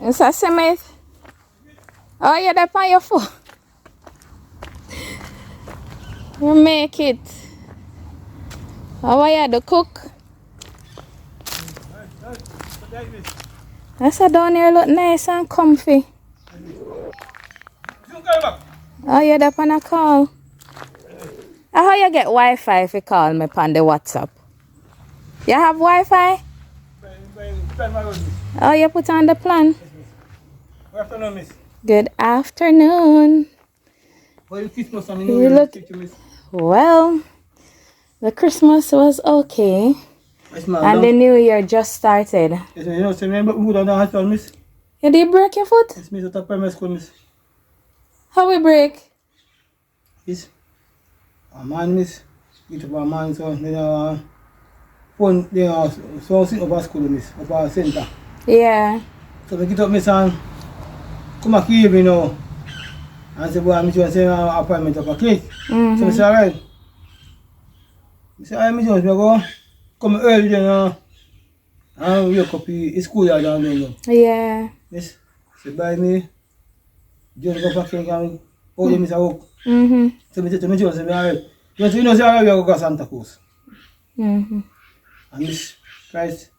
It's a cement. Oh, you're up on your foot. You make it. How are you, the cook? I said down here look nice and comfy. Oh, you're up on a call. How you get Wi-Fi if you call me on the WhatsApp? You have Wi-Fi? Oh, you put on the plan? Good afternoon, miss. Good afternoon. Well, Christmas and You look... Well, the Christmas was okay. Yes, And the New Year just started. Yes, you know, so remember who on the hospital, miss? You did break your foot? Yes, miss, at the primary school, miss. How we break? Yes. A man, miss. Get up a man, so then phone, so sit up at school, miss, up at center. Yeah. So we get up, miss, and come back here, you know. And say, boy, I'm going to say appointment up a clinic. So I say, alright. I say, alright, miss, I go come early then, and wake up the school yard down there. Yeah. Miss, say, buy me. Just go back and come. Oh, they miss a walk. So I say to me, Jones, alright. Just, you know, say, alright, we go to Santa Cruz. And Miss Christ,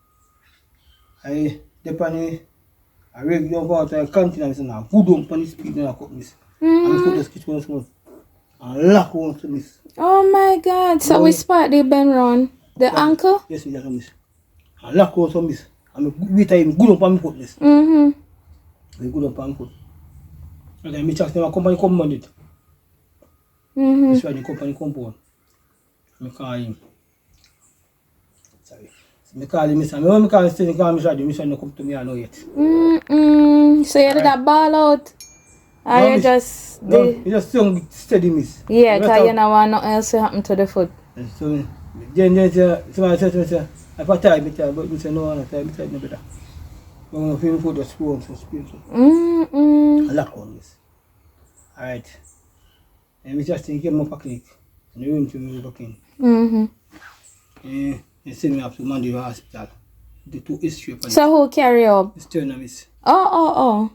I depend I read down for the continent, I say, now, good on the speed in a cup, miss. And put the sketch on the small. And lock on to miss. Oh my God. So we spot the bend round the ankle? Yes, miss. And lock on to miss. And we time good on the foot, miss. We good on the foot. And then I check the company come on it. This why the company compound. I call him. Sorry. I call him, miss. And when I call him, I call him, miss, and come to me, I know yet. So you did that ball out? Or No, you miss. just... No, you just young, steady, miss. Yeah, because you don't want nothing else to happen to the foot. So, then somebody said to me, say, if I tie it, but I say, no, I tie it, no better. I'm going to feel for the spoon, so speak. I lock on this. Alright. And we just think him up a clinic. And the room to me looking. They send me up to Monday hospital. The two history. So who carry up? It's turn, miss. Oh.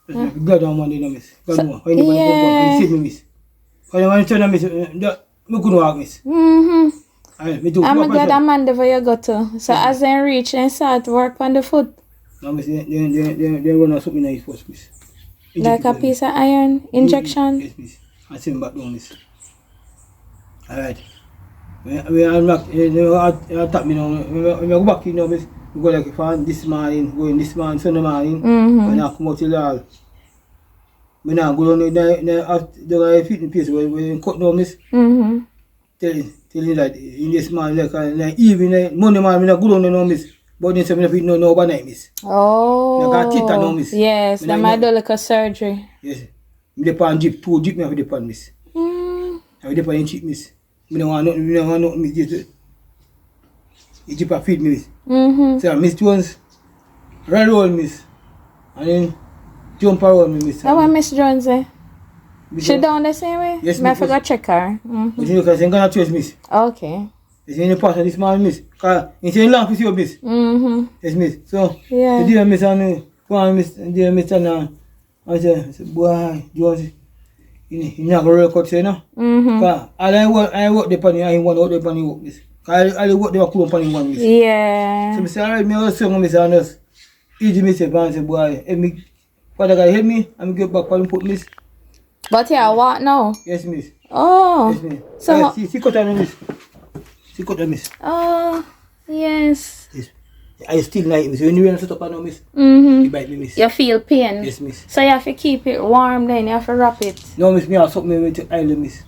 God on Monday, no, miss. God know. When anybody go up, you see me, miss. When you want to turn, miss, I couldn't walk, miss. I'm glad Amanda where you go to. So as they reach and start work on the foot. No, miss, they run out something in his first, miss. Like a piece of iron injection? Yes, miss. I send back down, miss. Alright. When I'm back, they attack me now. When I go back, you know, miss, we go like from this morning, going this morning, Sunday morning, when I come out till all. When I go down the fitting place where you cut down, miss. Tell you that in this morning, like evening, Monday morning, I go down there, miss. But then say I fit no overnight, miss. Oh. I got theater now, miss. Yes, they might do like a surgery. Yes. I depend drip, 2 drip me have depend, miss. I depend in cheap, miss. I don't want nothing, miss. Just drip a feed me, miss. So Miss Jones, run around, miss. And then jump around me, miss. That one Miss Jones, eh? She down the same way? Yes, miss. I miss. forgot check her. But you know, because I'm going to choose, miss. Okay. It's in the past of this man, miss. Because it's in long for you, miss. Yes, miss. So, yeah. The dear miss and one miss, dear miss and I said, boy, Jones, you not going to record, say, no? Because I work the penny, I want to work the penny work, miss. Because I work the cool penny one, miss. Yeah. So, I say, alright, me also, miss, and just easy, miss, and say, boy, help me. Father God, help me, and get back and put, miss. But yeah, what now? Yes, miss. Oh. Yes, miss. So, see, cut on, miss. See, cut on, miss. Oh, yes. Yes. I still like miss. When you want to set up on miss, you bite me, miss. You feel pain? Yes, miss. So you have to keep it warm then, you have to wrap it? No, miss, me have something with the island, miss.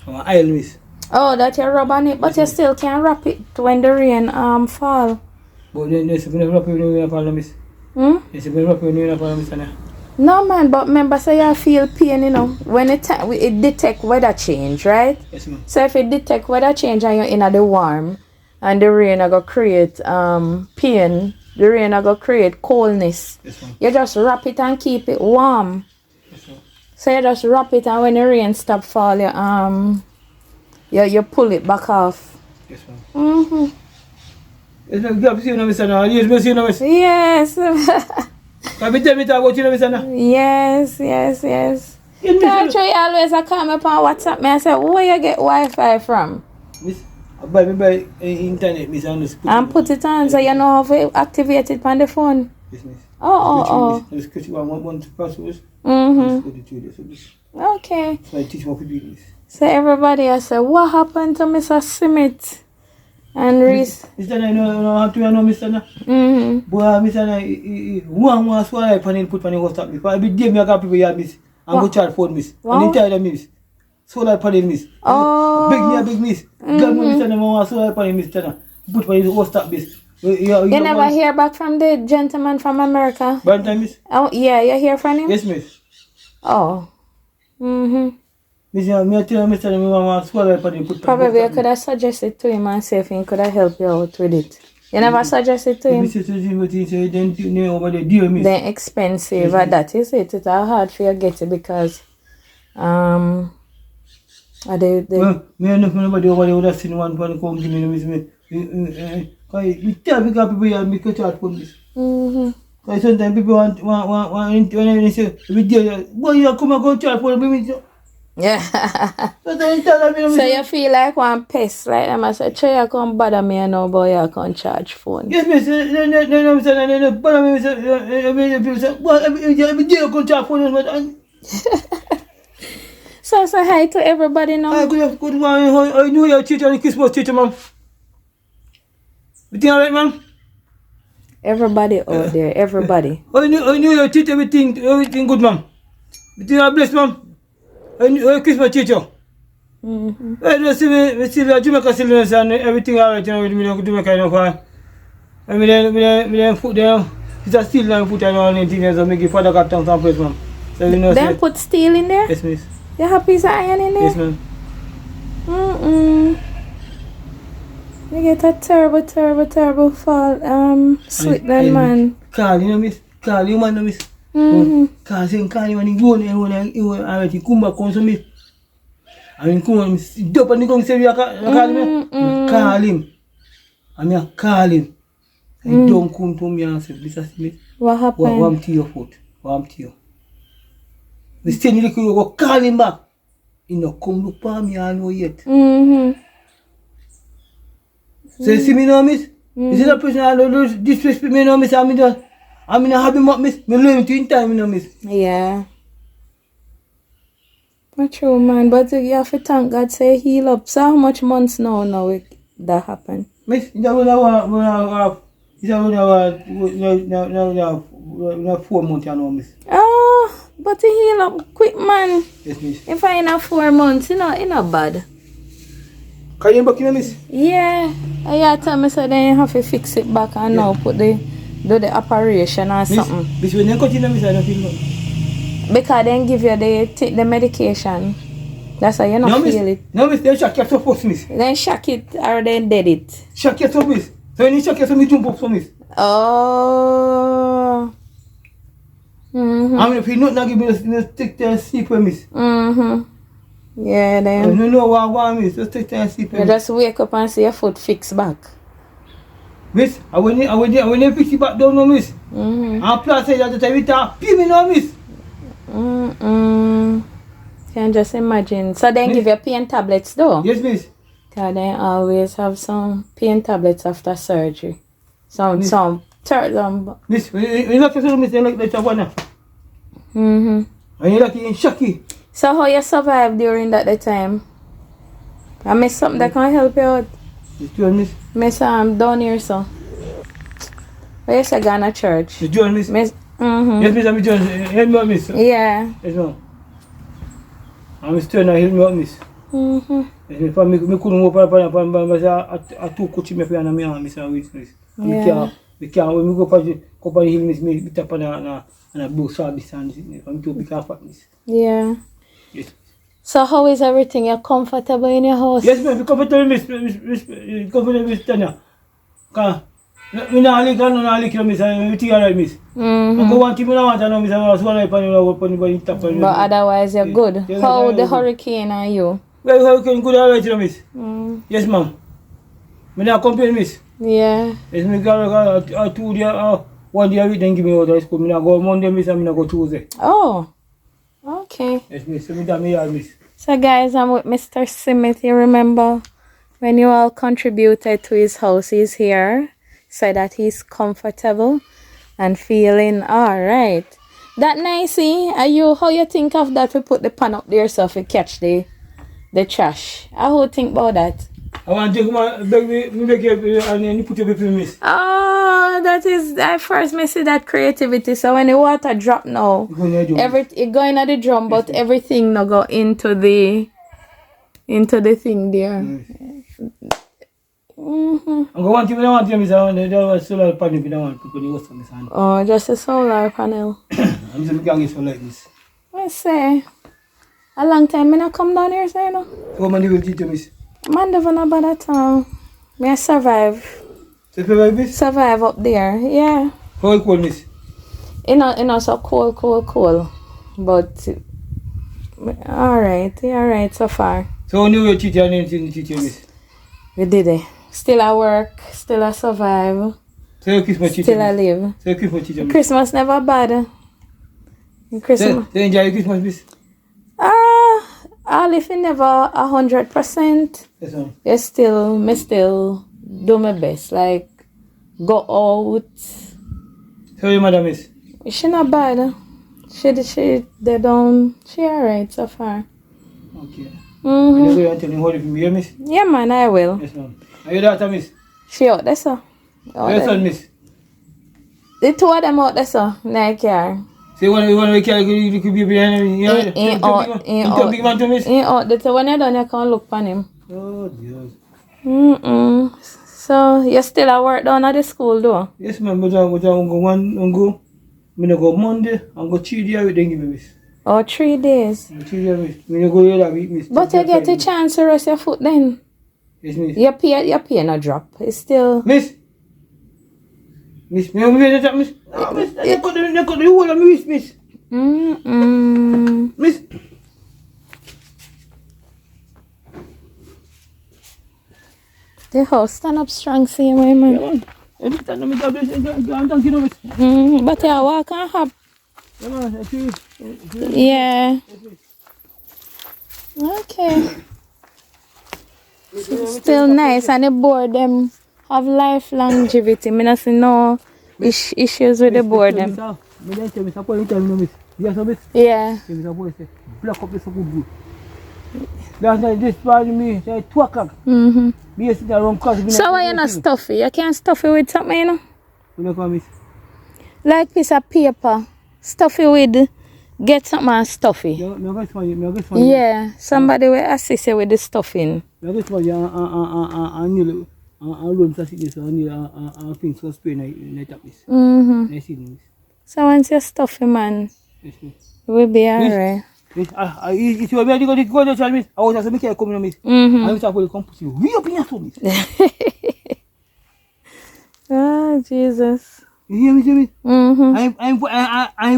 Island, miss. Oh, that you rub on it, but you still can't wrap it when the rain fall. But then there's something wrap it when you fall, miss. There's something wrap it when you fall, miss. No man, but remember, so you feel pain, you know, when it detect weather change, right? Yes, ma'am. So if it detect weather change and you're in the warm, and the rain are going to create pain, the rain are going to create coldness. Yes, ma'am. You just wrap it and keep it warm. Yes, ma'am. So you just wrap it, and when the rain stop fall, you pull it back off. Yes, ma'am. Yes, ma'am. You have to see you, miss. Yes, miss. Yes. Can you tell me about you, Miss Anna? Yes. Yes, Tell you always I call me up on WhatsApp me and say, where you get Wi-Fi from? Miss, I buy internet, Miss Anna. And put it on so you know how to activate it on the phone. Yes, Miss. Oh. I just one passwords. Okay. So I teach more people this. So everybody I say, what happened to Mr. Smith and Reese? Mr. I know how to know Mr. Anna. Boy, Mr. Anna, one swallow panel put panel WhatsApp. If I be there, me I got people here, Miss. I'm going to charge phone, Miss. And they tell them, Miss. Solar panel, Miss. Oh. Big Miss. God, Mr. Anna, solar panel, Miss. Put panel WhatsApp, Miss. You never hear back from the gentleman from America? Bantam, Miss? Oh, yeah, you hear from him? Yes, Miss. Oh. Miss, me tell Mr. Anna, solar panel put Probably I could have suggested to him and see if he could have helped you out with it. You never suggested to him? They're expensive at that, is it? It's hard for you to get it because Well, me and nobody over there would have seen one come give me. We tell people here, me could charge for this. Because sometimes people want when they say, boy, you come and go charge for me. yeah. So you feel like one pest, like them I say, you come bother me and no boy you can charge phone. Yes, miss. No, bother me, people say, well, every day you can charge phone. So say hi to everybody now. Good morning. I knew your teacher and Christmas teacher, ma'am. You think alright, ma'am? Everybody out there, everybody. I knew your teacher, everything good, ma'am. You think I'm blessed, ma'am? I knew Christmas teacher. I just see me, Jamaica still and everything alright, you know, with me, Jamaica, you know, I mean, put there, it's still not put on anything, so make your father got down some place, ma'am. So you know, then put steel in there? Yes, miss. You have piece of iron in there? Yes, ma'am. You get a terrible fall, sweet then, man. Call, you know, miss. Call you, man, miss. Call you, man, you go and you already come back, come to me. I mean, come on, miss. Dope, and you come say, you call him. Call him. I mean, call him. And don't come to me and say, Mr. Smith. What happened? What to your foot? What to you? We stay in the you go call him back. He no come look for me, I know yet. So you see me now, miss? Is it a person I don't disrespect me now, miss? I'm not happy, miss. I love him to in time, miss. Yeah. Not true, man. But you have to thank God, say heal up. So how much months now that happened? Miss, you don't know we have 4 months now, miss. Oh, but you heal up quick, man. Yes, miss. If I in 4 months, it's not bad. Can you back in, miss? Yeah. I tell me so then you have to fix it back and now do the operation or something. Miss, when you cut in, miss, I don't feel no. Because then give you the medication. That's why you not feel it. No, miss, they shock you up first, miss. Then shock it or then dead it. Shock you up, miss. So when you shock you up, jump up, miss. Oh. I mean, if you not give me the take time sleep with miss. Yeah, then. You know what I want, miss. Just take time sleep with You just wake up and see your foot fixed back. Miss, I when you fix it back down, no, miss. And plus, I just every time, pay me, no, miss. Can just imagine. So then give you pain tablets, though? Yes, miss. Because they always have some pain tablets after surgery. Some third them. Miss, when you look at miss, you like that one now. And you like in shocky. So how you survive during that time? I miss something that can help you out. Miss. Miss down here, so. Where you say Ghana church? Miss. Miss. Yes, miss, I'm John. Help me out, miss. Yeah. Yes, ma'am. I'm still not help me out, miss. Yes, miss. For me couldn't move up, I took coaching me for an army, miss. Yeah. We can't, when we go for the hill, miss, me beat up on a blue service and I'm too big of miss. Yeah. Yes. So how is everything? You're comfortable in your house? Yes, ma'am. Comfortable, miss. Comfortable, miss, Tania. Because I don't like miss. Everything alright, miss. I go one thing I want to know, miss. I was one upon But otherwise, you're good. How the hurricane are you? Well, hurricane good alright, miss. Yes, ma'am. I not complain, miss. Yeah. Yes, me got 2 days, one day a week then give me out of school. I go Monday, miss, and I go Tuesday. Oh, okay. Yes, miss. So me that me miss. So guys, I'm with Mr. Smith. You remember when you all contributed to his house? He's here, so that he's comfortable and feeling all right. That nicey, are you? How you think of that? We put the pan up there so we catch the trash. How you think about that? I want to take my beg me beg you and then you put your people miss. Oh, that is I first me see that creativity. So when the water drop now, it go in the drum, but everything now go into the thing there. I'm going to want to miss. I want the solar panel. I want to put the house on this hand. Oh, just a solar panel. I'm just going to like this. I say, a long time I not come down here, say no. How many will teach you miss? Man, never know about that town. Me survive. Survive miss? Survive up there, yeah. How cold miss? You know, so cold. But alright so far. So when you teach you and anything teach you miss? We did it. Still I work, still I survive. So you Christmas teach Still I live. So you Christmas teach you miss? Christmas never bad. Christmas. So enjoy your Christmas miss? All if you never 100%. Yes ma'am. Me still do my best. Like go out. So your mother miss? She not bad. She alright so far. Okay. Mm-hmm. You go and tell me how if you hear miss? Yeah man, I will. Yes ma'am. Are your daughter miss? She out there sir. Your son miss? The two of them out there sir. Night car. So you want to carry you could be behind me? Ain't out. Big man to miss? Ain't out. The when you're done you can look on him. Oh dear. So you still at work down at the school though? Yes ma'am, but I'm go Monday and go 3 days with them give me miss. Oh, 3 days. 3 days miss. When you go here that week miss. But you get a chance to rest your foot then. Yes miss. Your pay no drop. It's still Miss, me that miss. Miss, they got the whole of me miss. Miss. The house stand up strong, see my man. Yeah, man. Every time I God bless you, I'm thanking you, miss. But you walk and hop. Yeah, man, I see. Yeah. Okay. Still nice, and the board them have life longevity. I not see no issues with the board them. Yeah. Block up this good. Last night this part of me, say 2 o'clock. Me sit around cause. So why you not stuffy? You can't stuff it with something, you know? You know come miss? Like piece of paper. Stuff it with get something and stuff it. Yeah. Somebody will assist you with the stuffing. I guess what you run to this and things for spray in the miss. I see this. So once you stuff it, man, Yes, miss. it will be alright. If you are ready to go to tell me, I was just making a comment, miss. I'm just going to come to you. We up in your phone, miss. Oh, Jesus. You hear me, Jimmy? I'm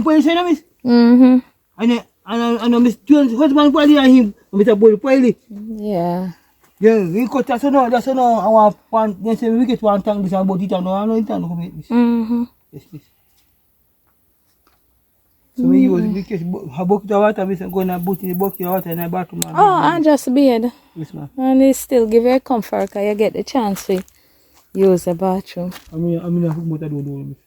going to say that, miss. And Miss Jones' husband, Polly, and him, Mr. Boy, Polly. Yeah. Yeah, we got that's no. I want one. They say we get one time this about it. No, I know it. No, come miss. Yes, miss. So we use because a bucket of water, miss, and go and put in the bucket of water in the bathroom. Oh, and just bed. Yes, ma'am. And it still give you comfort because you get the chance to use the bathroom. I mean, I hope what I don't do, miss.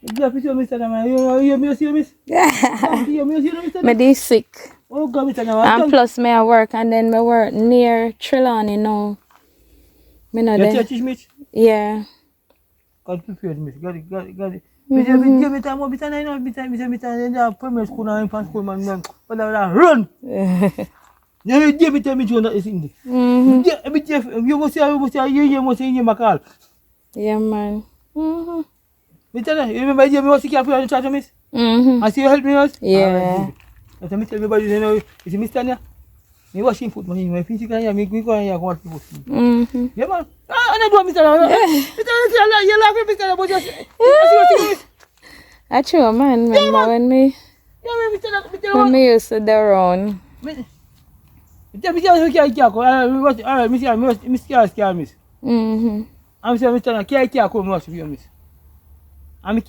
Yeah, miss, you see, miss. Yeah. Me sick. Oh, God, miss, and plus me I work and then me work near Trelawney now. Me know that. that. Miss? Yeah. God prepare, miss. Got it. Me time, primary school and infant school, man. But I run. You give me tell me that is in there. You must say, you must say in your call. Yeah, man. Me tell you, remember you must see careful and try to miss. I see you help me out. Yeah. Let me tell everybody, you know, is Miss Tania? Me washing foot, my physical, me go and go to foot. Yeah, man. I do Miss Tania. You laugh at Miss Tania, but just. I true, man. Remember when me used to do around. Tell me, Miss. I'm saying, Mr. Tania, can't come, miss, miss.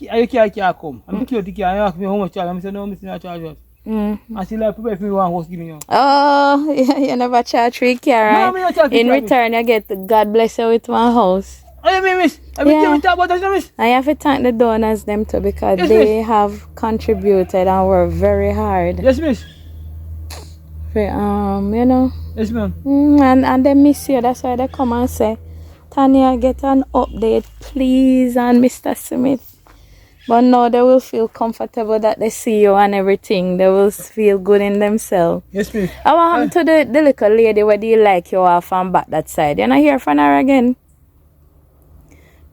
You can't come. I'm security can't ask me how much charge. I said, no, miss, not charge us. I still like prepare for me one house giving you. Oh, you never charge 3K, right? No, me not charge In 3K, return, you get God bless you with one house. Oh, you mean, miss? I mean, talk about that, miss. I have to thank the donors them too because Yes, they have contributed and worked very hard. Yes, miss. For, you know. Yes, ma'am. And they miss you. That's why they come and say, Tania, get an update, please, and Mr. Smith. But now they will feel comfortable that they see you and everything. They will feel good in themselves. Yes, miss. I want to the little lady where they like you off and back that side. You not hear from her again?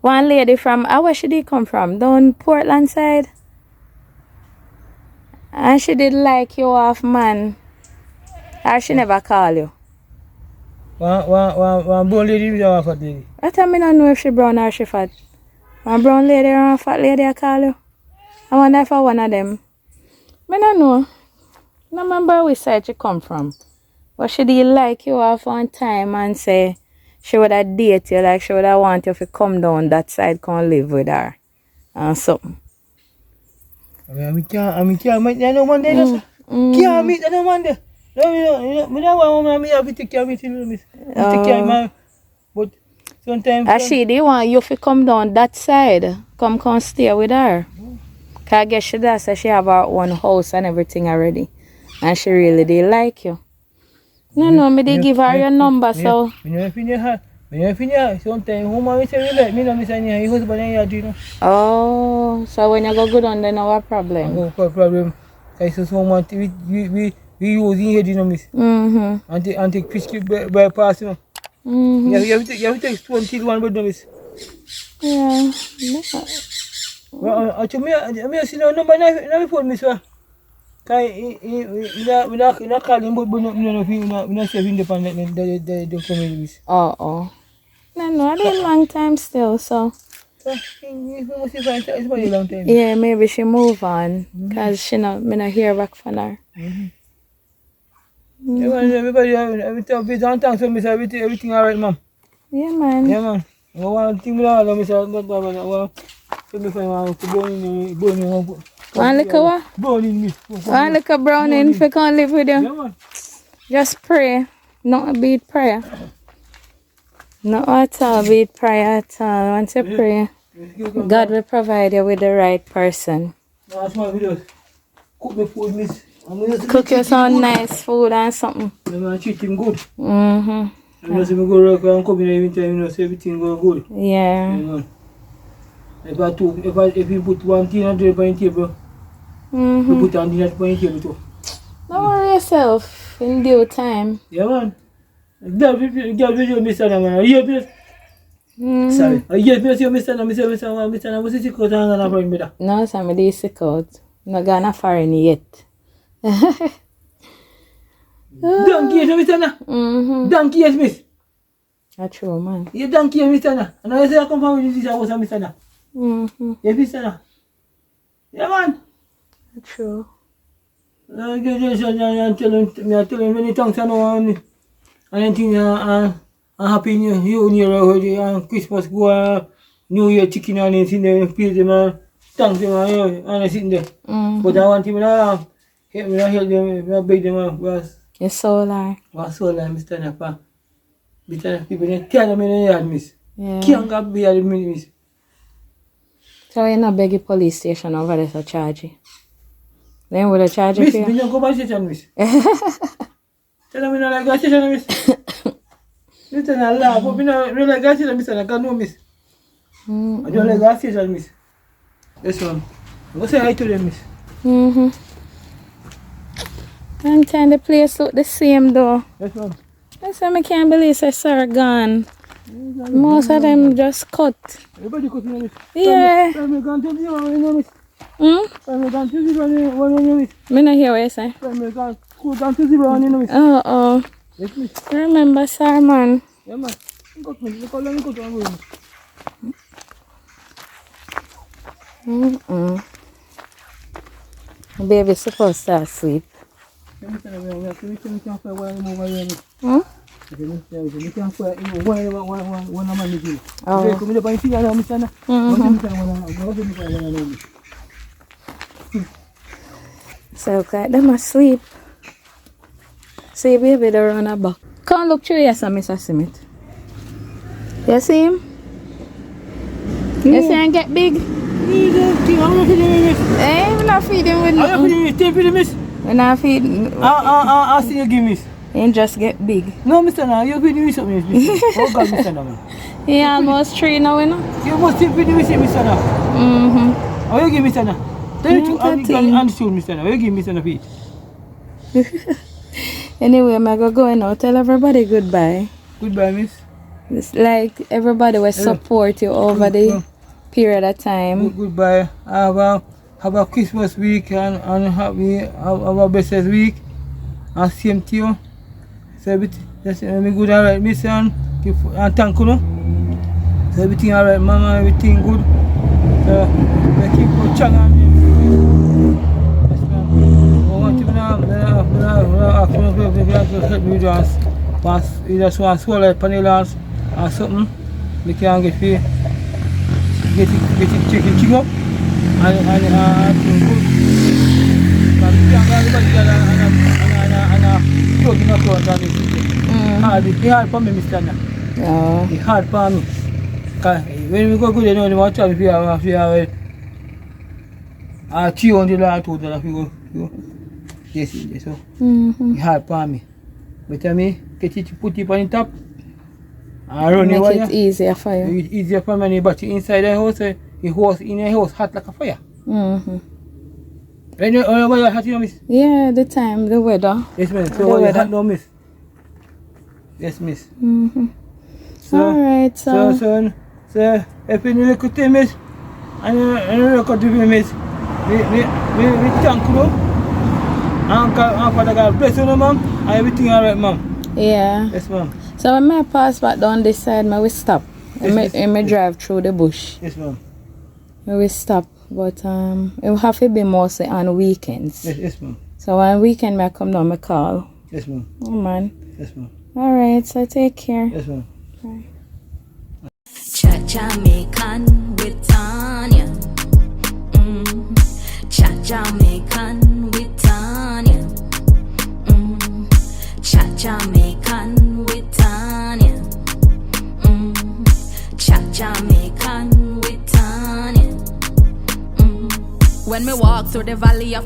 One lady from, where she did come from? Down Portland side? And she did like you off, man. Or she never call you? One brown lady with a fat lady. I tell me don't know if she brown or she fat. One brown lady or a fat lady I call you. I wonder if I one of them. I don't know. I remember which side she come from. But she did like you off one time and say she would have date you, like she would have want you to come down that side, come live with her. And something. I can't meet no one there. Can't meet no one there. No, I don't want me to take care of it, miss. Take care of my, but sometimes. And she did want you to come down that side. Come stay with her. Because I guess she does say she have her own house and everything already. And she really did like you. No, me did give her your number, so. Sometimes woman say like me, no, miss, and your husband and you know. Oh, so when you go good on, then no problem. No problem. Because woman, we use in head, you know, miss. And take prescription bypass, you know. You have to take 20 one, but no, miss. Yeah. Well, I see no number, no phone, miss. We not calling, but we not say independent, they come in, miss. Oh. No, I did a long time still, so. So, you must find it's a very long time. Yeah, maybe she move on, because she not, me not hear back from her. Everybody, everything on time, so miss, everything alright, ma'am. Yeah, man. Yeah, man. One thing we all miss, not that, so me find one to burning. One little what? Browning, miss. One little browning if you can't live with you. Yeah, man. Just pray. Not beat prayer. Not at all beat prayer at all. Once you pray, God will provide you with the right person. That's my videos. Cook me food, miss. Cook you some nice food and something. I'm going to treat him good. Mm-hmm. I'm just going to go work and come in every time, you know, so everything going good. Yeah. You know. If you put one thing on the table, you put on the table too. Don't worry yourself in due time. Yeah, man. Girl video, Mr. Man. You hear me? Sorry. You hear me, Mr. Mr. Was it sick out and I'm going better? No, somebody is sick out. Not gonna foreign yet. Donkey, Mr. Donkey, yes, miss. That's true, man. You donkey, Mr. And I say I come from this house, Mr. Yes, Mr. Yeah, man. That's true. I'm telling many thanks and anything happy new year and Christmas go New Year chicken and anything there please them thanks them and I sitting there. But I want him help them beg them was You're so lying. was so like Mr. Napa. Mr. People they tell them in the yard miss. Yeah. Can't go be at miss. So you're not begging police station over there to charge you. Then would I charge you Miss, for we you? don't go by station miss. Tell them we don't like gas station miss. Miss and I laugh, but we don't like gas station miss and I can't know miss. I don't like gas station miss. This one. Go say hi to them miss. And time the place look the same though. Yes ma'am. That's why I can't believe say sir gone. Most of them just cut. Everybody cut me miss. Yeah. I'm going to zero when you miss. I'm going to zero when you miss. Me not hear what you say. I'm going to zero when you miss. Oh. Yes miss. Remember sir man. Yeah man. Cut me. Look how long you cut on going. Baby supposed to sleep. You can't find one man with you. Oh. Okay, come here, but you see, I don't understand. So okay, them asleep. See baby they run a back. Come look through here, Mr. Smith. You see him? You see him get big? Eh, we not feed him with nothing. We not feed. I see you give me. He just get big. No, Mr. Now, you feed me something. Oh God, Mr. Now. He almost 3 now, you know? You must feed me Mr. Now. Mm-hmm. Oh, you give Mr. Now. Tell you to understood Mr. Now. You give Mr. Now feed. Anyway, I'm going now. Tell everybody goodbye. Goodbye, miss. It's like everybody will support you over the period of time. Goodbye. Have a Christmas week and have a blessed week. And same to you. So everything, just me good, alright, miss, and thank you, no? So everything alright, mama, everything good. So we keep on changing me. Yes, ma'am. I want to help me dance. Pass, you just want to swallow like panel dance or something. We can get it chicken up and good. But we can't get it's hard for me, Mr. Now. Yeah. It's hard for me. Because when we go good, you know, they want to have $300 $200 we go. Yes, so it's hard for me. But I mean, get it, put it on the top. And run Make it it easier for you. It's easier for me, but inside the house, the house in the house hot like a fire. Mm-hmm. And you hot, you know, miss? Yeah, the time, the weather. Yes, miss. So what you hot now, miss? Yes, miss. Mm-hmm. So, alright, so if you look at them, miss, and you look at them, miss, we thank you, and Father God bless you, ma'am, and everything alright, ma'am. yeah. Yes, ma'am. So when I pass back down this side, I will stop. Yes, I may drive through the bush. Yes, ma'am. I will stop, but it will have to be mostly on weekends. Yes, ma'am. So on weekend, I come down, I call. Yes, ma'am. Oh man. Yes, ma'am. Alright, so take care. Yes, ma'am. Bye. Jamaican with Tania. Jamaican with Tania. Jamaican with Tania. Jamaican with Tania. When me walk through the valley of